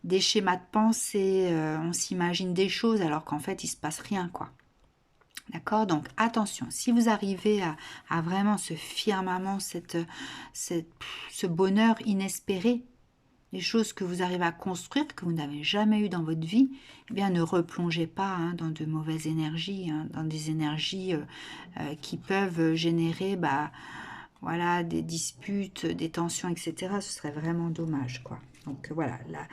des schémas de pensée, on s'imagine des choses alors qu'en fait il se passe rien, quoi. D'accord? Donc attention, si vous arrivez à vraiment ce firmament, ce bonheur inespéré, les choses que vous arrivez à construire, que vous n'avez jamais eu dans votre vie, eh bien ne replongez pas hein, dans de mauvaises énergies, hein, dans des énergies qui peuvent générer voilà, des disputes, des tensions, etc. Ce serait vraiment dommage, quoi. Donc voilà, là,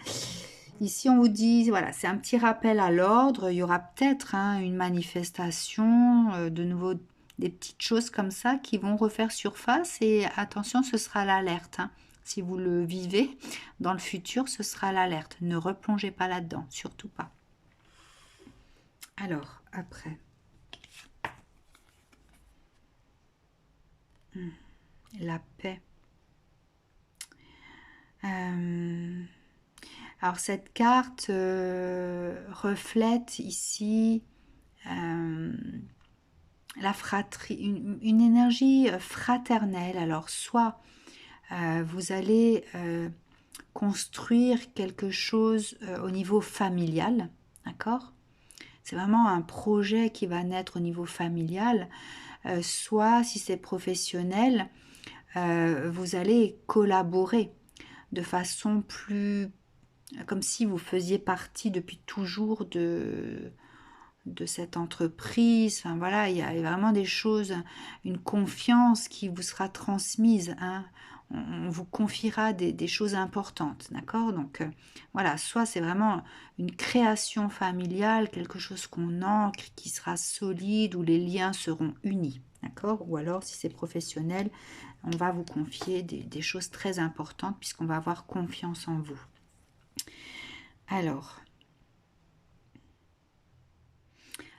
ici on vous dit, voilà, c'est un petit rappel à l'ordre. Il y aura peut-être hein, une manifestation, de nouveau des petites choses comme ça qui vont refaire surface. Et attention, ce sera l'alerte. Hein. Si vous le vivez dans le futur, ce sera l'alerte. Ne replongez pas là-dedans, surtout pas. Alors, après. La paix. Alors cette carte reflète ici la une énergie fraternelle. Alors soit vous allez construire quelque chose au niveau familial, d'accord? C'est vraiment un projet qui va naître au niveau familial. Soit si c'est professionnel, vous allez collaborer de façon plus comme si vous faisiez partie depuis toujours de cette entreprise. Enfin voilà, il y a vraiment des choses, une confiance qui vous sera transmise. Hein. On vous confiera des choses importantes, d'accord? Donc voilà, soit c'est vraiment une création familiale, quelque chose qu'on ancre, qui sera solide, où les liens seront unis, d'accord? Ou alors, si c'est professionnel, on va vous confier des choses très importantes puisqu'on va avoir confiance en vous. Alors,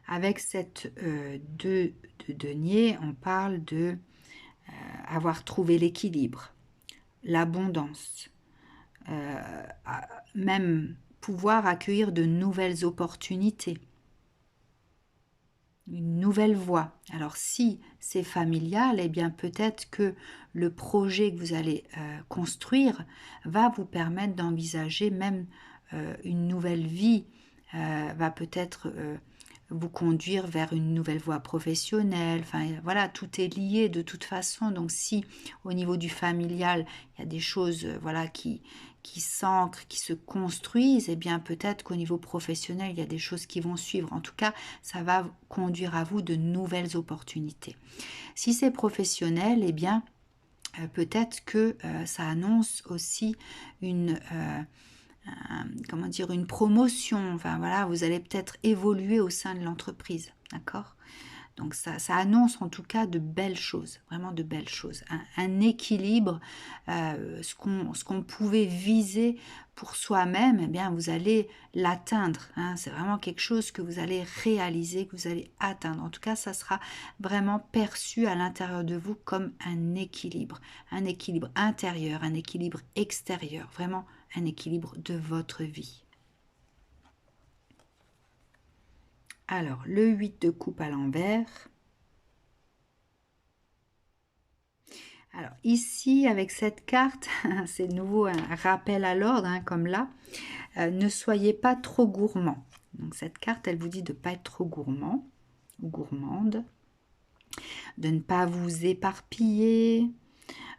avec cette 2 de denier, on parle de avoir trouvé l'équilibre, l'abondance, même pouvoir accueillir de nouvelles opportunités, une nouvelle voie. Alors si c'est familial, eh bien peut-être que le projet que vous allez construire va vous permettre d'envisager même une nouvelle vie, va peut-être vous conduire vers une nouvelle voie professionnelle. Enfin voilà, tout est lié de toute façon. Donc si au niveau du familial, il y a des choses voilà qui s'ancrent, qui se construisent, et bien peut-être qu'au niveau professionnel, il y a des choses qui vont suivre. En tout cas, ça va conduire à vous de nouvelles opportunités. Si c'est professionnel, eh bien peut-être que ça annonce aussi comment dire, une promotion. Enfin voilà, vous allez peut-être évoluer au sein de l'entreprise, d'accord? Donc ça annonce en tout cas de belles choses, vraiment de belles choses. Un équilibre, ce qu'on pouvait viser pour soi-même, eh bien vous allez l'atteindre. Hein. C'est vraiment quelque chose que vous allez réaliser, que vous allez atteindre. En tout cas, ça sera vraiment perçu à l'intérieur de vous comme un équilibre intérieur, un équilibre extérieur, vraiment un équilibre de votre vie. Alors, le 8 de coupe à l'envers. Alors ici, avec cette carte, c'est de nouveau un rappel à l'ordre, hein, comme là. Ne soyez pas trop gourmand. Donc cette carte, elle vous dit de ne pas être trop gourmand ou gourmande, de ne pas vous éparpiller,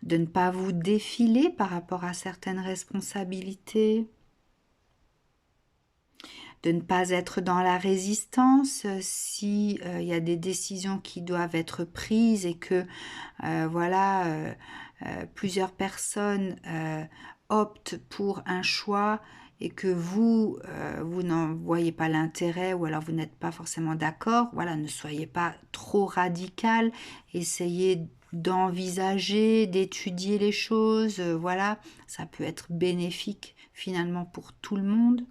de ne pas vous défiler par rapport à certaines responsabilités, de ne pas être dans la résistance si il y a des décisions qui doivent être prises et que voilà plusieurs personnes optent pour un choix et que vous n'en voyez pas l'intérêt ou alors vous n'êtes pas forcément d'accord. Voilà, ne soyez pas trop radical, essayez d'envisager, d'étudier les choses, voilà, ça peut être bénéfique finalement pour tout le monde.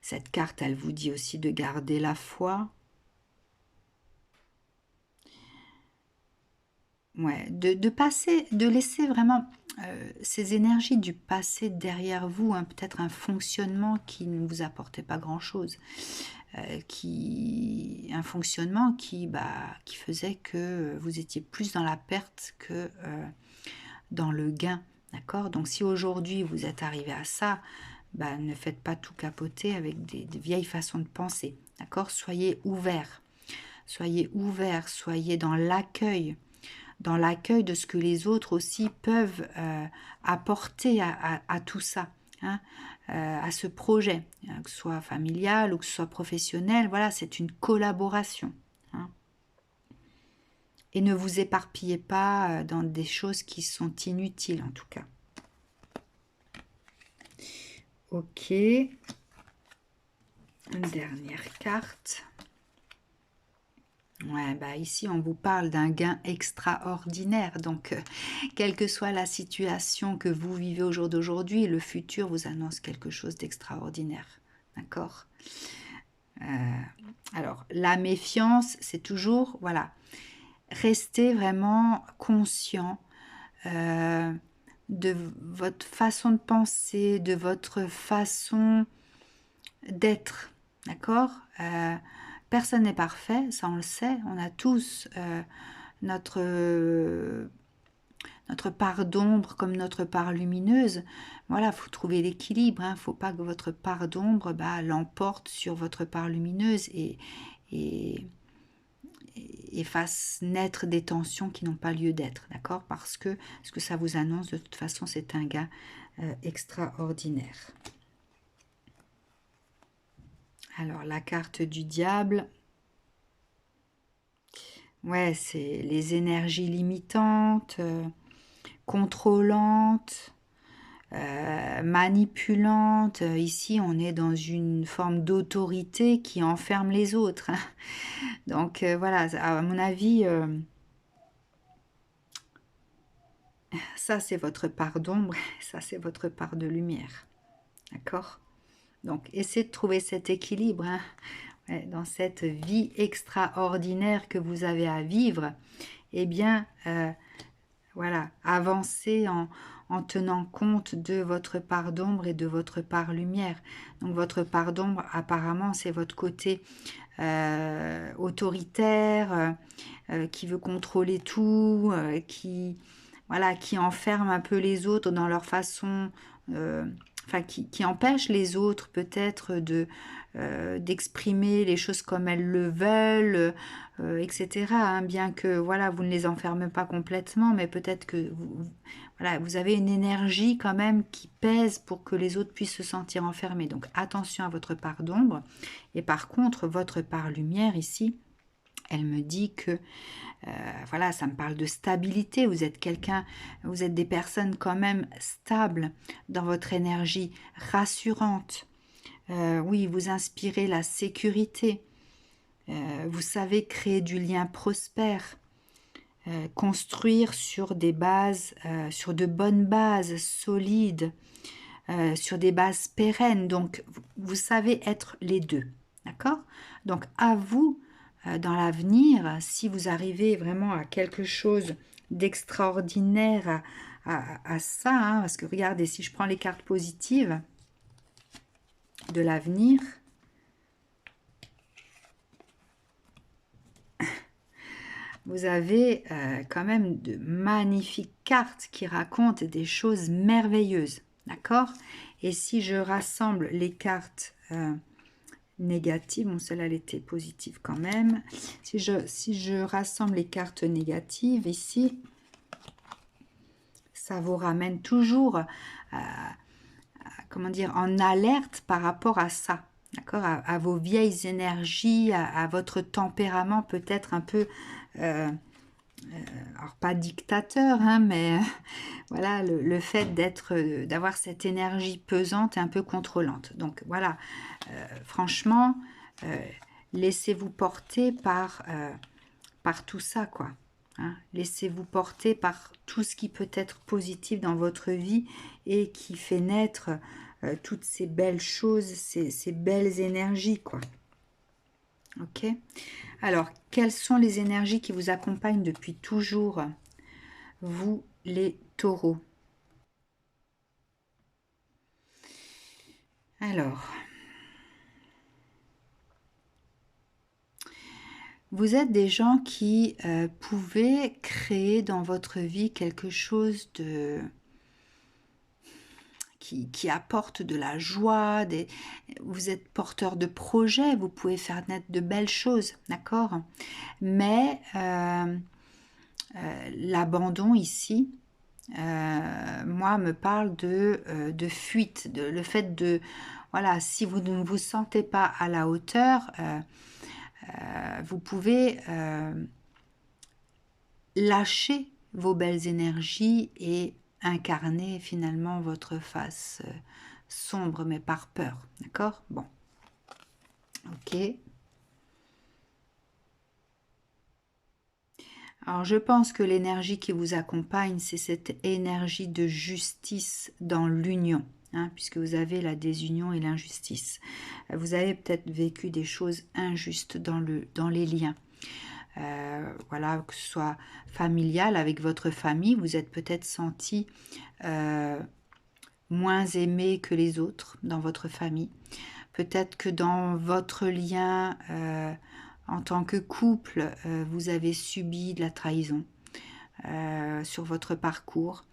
Cette carte, elle vous dit aussi de garder la foi. Ouais, de passer, de laisser vraiment ces énergies du passé derrière vous, hein, peut-être un fonctionnement qui ne vous apportait pas grand-chose, un fonctionnement qui faisait que vous étiez plus dans la perte que dans le gain, d'accord? Donc si aujourd'hui vous êtes arrivé à ça, ne faites pas tout capoter avec des vieilles façons de penser, d'accord? Soyez ouverts, soyez dans l'accueil de ce que les autres aussi peuvent apporter à tout ça, hein, à ce projet, que ce soit familial ou que ce soit professionnel. Voilà, c'est une collaboration. Hein. Et ne vous éparpillez pas dans des choses qui sont inutiles en tout cas. Ok. Une dernière carte. Ouais, ici, on vous parle d'un gain extraordinaire. Donc, quelle que soit la situation que vous vivez au jour d'aujourd'hui, le futur vous annonce quelque chose d'extraordinaire. D'accord? Alors, la méfiance, c'est toujours, voilà, restez vraiment conscient de votre façon de penser, de votre façon d'être. D'accord? Personne n'est parfait, ça on le sait, on a tous notre part d'ombre comme notre part lumineuse. Voilà, il faut trouver l'équilibre, il ne faut pas que votre part d'ombre l'emporte sur votre part lumineuse et fasse naître des tensions qui n'ont pas lieu d'être, d'accord? Parce que ce que ça vous annonce, de toute façon, c'est un gain extraordinaire. Alors, la carte du diable, ouais, c'est les énergies limitantes, contrôlantes, manipulantes. Ici, on est dans une forme d'autorité qui enferme les autres. Hein. Donc, voilà, à mon avis, ça, c'est votre part d'ombre, ça, c'est votre part de lumière. D'accord? Donc, essayez de trouver cet équilibre, hein, dans cette vie extraordinaire que vous avez à vivre. Eh bien, voilà, avancez en tenant compte de votre part d'ombre et de votre part lumière. Donc, votre part d'ombre, apparemment, c'est votre côté autoritaire, qui veut contrôler tout, qui enferme un peu les autres dans leur façon... qui empêche les autres peut-être d'exprimer les choses comme elles le veulent, etc. Hein, bien que voilà, vous ne les enfermez pas complètement, mais peut-être que vous avez une énergie quand même qui pèse pour que les autres puissent se sentir enfermés. Donc attention à votre part d'ombre. Et par contre, votre part lumière ici, elle me dit que voilà, ça me parle de stabilité. Vous êtes des personnes quand même stables dans votre énergie, rassurante. Oui, vous inspirez la sécurité. Vous savez créer du lien prospère. Construire sur des bases, sur de bonnes bases solides, sur des bases pérennes. Donc, vous savez être les deux. D'accord? Donc, à vous, dans l'avenir, si vous arrivez vraiment à quelque chose d'extraordinaire à ça, hein, parce que regardez, si je prends les cartes positives de l'avenir, vous avez quand même de magnifiques cartes qui racontent des choses merveilleuses, d'accord? Et si je rassemble les cartes négatives, bon celle-là elle était positive quand même, si je rassemble les cartes négatives ici, ça vous ramène toujours comment dire, en alerte par rapport à ça, d'accord, à vos vieilles énergies, à votre tempérament peut-être un peu... alors pas dictateur, hein, mais voilà, le fait d'avoir cette énergie pesante et un peu contrôlante. Donc voilà, franchement, laissez-vous porter par tout ça, quoi. hein. Laissez-vous porter par tout ce qui peut être positif dans votre vie et qui fait naître toutes ces belles choses, ces belles énergies, quoi. Ok? Alors, quelles sont les énergies qui vous accompagnent depuis toujours, vous les taureaux? Alors, vous êtes des gens qui pouvaient créer dans votre vie quelque chose de qui apporte de la joie, vous êtes porteur de projets, vous pouvez faire naître de belles choses, d'accord? Mais l'abandon ici, moi, me parle de fuite, le fait de, voilà, si vous ne vous sentez pas à la hauteur, vous pouvez lâcher vos belles énergies et incarner finalement votre face sombre, mais par peur, d'accord? Bon, ok. Alors, je pense que l'énergie qui vous accompagne, c'est cette énergie de justice dans l'union, hein, puisque vous avez la désunion et l'injustice. Vous avez peut-être vécu des choses injustes dans les liens. Voilà, que ce soit familial avec votre famille, vous êtes peut-être senti moins aimé que les autres dans votre famille. Peut-être que dans votre lien en tant que couple, vous avez subi de la trahison sur votre parcours.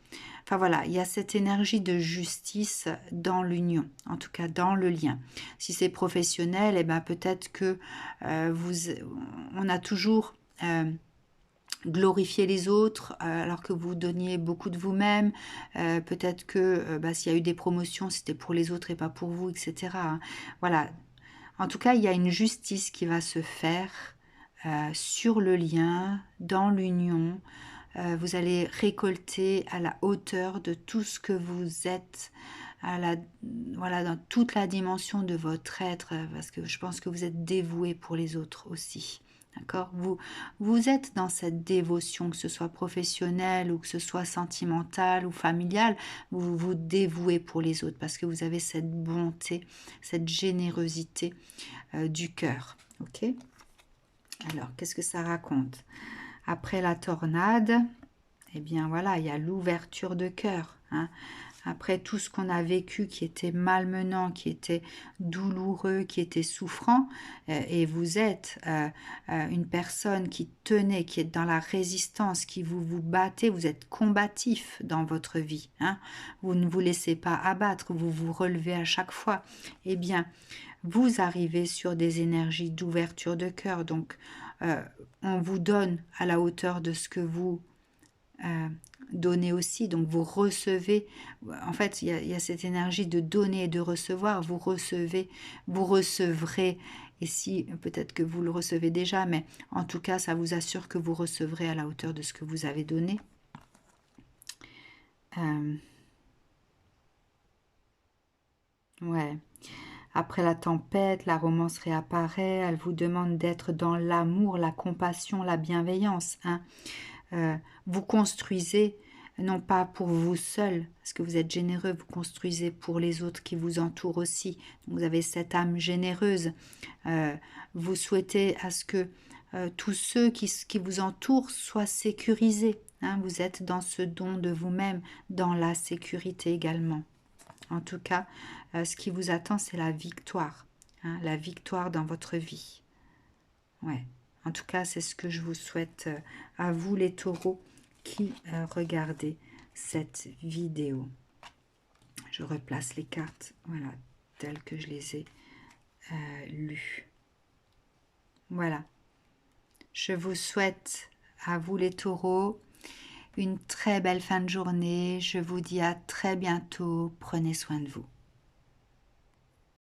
Enfin voilà, il y a cette énergie de justice dans l'union, en tout cas dans le lien. Si c'est professionnel, eh ben peut-être que on a toujours glorifié les autres alors que vous donniez beaucoup de vous-même. Peut-être que s'il y a eu des promotions, c'était pour les autres et pas pour vous, etc. Hein. Voilà. En tout cas, il y a une justice qui va se faire sur le lien, dans l'union. Vous allez récolter à la hauteur de tout ce que vous êtes, voilà, dans toute la dimension de votre être, parce que je pense que vous êtes dévoué pour les autres aussi. D'accord? Vous êtes dans cette dévotion, que ce soit professionnelle ou que ce soit sentimentale ou familiale, vous vous dévouez pour les autres parce que vous avez cette bonté, cette générosité du cœur. Ok? Alors, qu'est-ce que ça raconte? Après la tornade, eh bien voilà, il y a l'ouverture de cœur. Hein. Après tout ce qu'on a vécu qui était malmenant, qui était douloureux, qui était souffrant, et vous êtes une personne qui tenait, qui est dans la résistance, qui vous battez, vous êtes combatif dans votre vie. Hein. Vous ne vous laissez pas abattre, vous vous relevez à chaque fois. Eh bien, vous arrivez sur des énergies d'ouverture de cœur. Donc, on vous donne à la hauteur de ce que vous donnez aussi. Donc, vous recevez. En fait, il y a cette énergie de donner et de recevoir. Vous recevez, vous recevrez. Et si, peut-être que vous le recevez déjà, mais en tout cas, ça vous assure que vous recevrez à la hauteur de ce que vous avez donné. Ouais. Après la tempête, la romance réapparaît, elle vous demande d'être dans l'amour, la compassion, la bienveillance. Hein. Vous construisez, non pas pour vous seul, parce que vous êtes généreux, vous construisez pour les autres qui vous entourent aussi. Donc, vous avez cette âme généreuse. Vous souhaitez à ce que tous ceux qui vous entourent soient sécurisés. Hein. Vous êtes dans ce don de vous-même, dans la sécurité également. En tout cas, ce qui vous attend, c'est la victoire. Hein, la victoire dans votre vie. Ouais. En tout cas, c'est ce que je vous souhaite à vous, les taureaux, qui regardez cette vidéo. Je replace les cartes, voilà, telles que je les ai lues. Voilà. Je vous souhaite à vous, les taureaux, une très belle fin de journée. Je vous dis à très bientôt. Prenez soin de vous.